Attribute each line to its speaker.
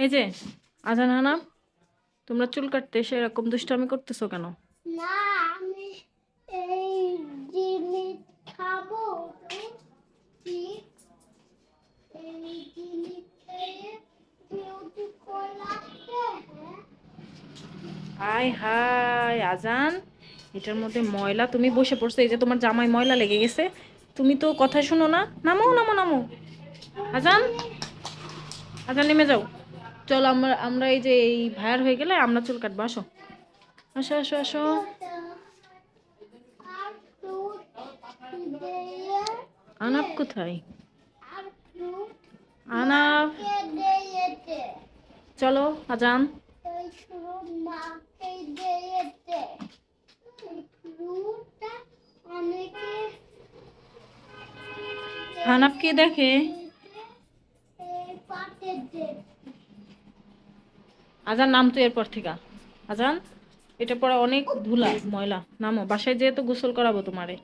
Speaker 1: এই যে আজান হানা, তোমরা চুল কাটতে এসে এরকম দুষ্টামি করতেছো কেন?
Speaker 2: না, আমি এই জিনিস খাবো তো, ঠিক এই জিনিস খেয়ে বিউটিফুল লাগছে।
Speaker 1: হাই হাই আজান, এটার মধ্যে ময়লা, তুমি বসে পড়ছো, এই যে তোমার জামায় ময়লা লেগে গেছে, তুমি তো কথা শুনো না। নামো নামো নামো। আজান, আজান নেমে যাও। চলো আমরা আমরা এই যে এই ভাইয়ার হয়ে গেলে আমরা চুল কাটবো, আসো আসো আসো আসো।
Speaker 2: আর ফ্রুট দিয়ে,
Speaker 1: আনাপ কোথায়?
Speaker 2: আর ফ্রুট
Speaker 1: আনাপ,
Speaker 2: মাকে দিয়েছে,
Speaker 1: চলো আজান।
Speaker 2: এই ফ্রুট মাকে দিয়েছে, এই ফ্রুটটা অনেকে
Speaker 1: হানাপ কে দেখে?
Speaker 2: এই পাতে দে।
Speaker 1: আজান নাম তো এরপর থেকে। আজান, এটা পরে অনেক ধুলা ময়লা, নামো, বাসায় যেয়ে তো গোসল করাবো তোমারে।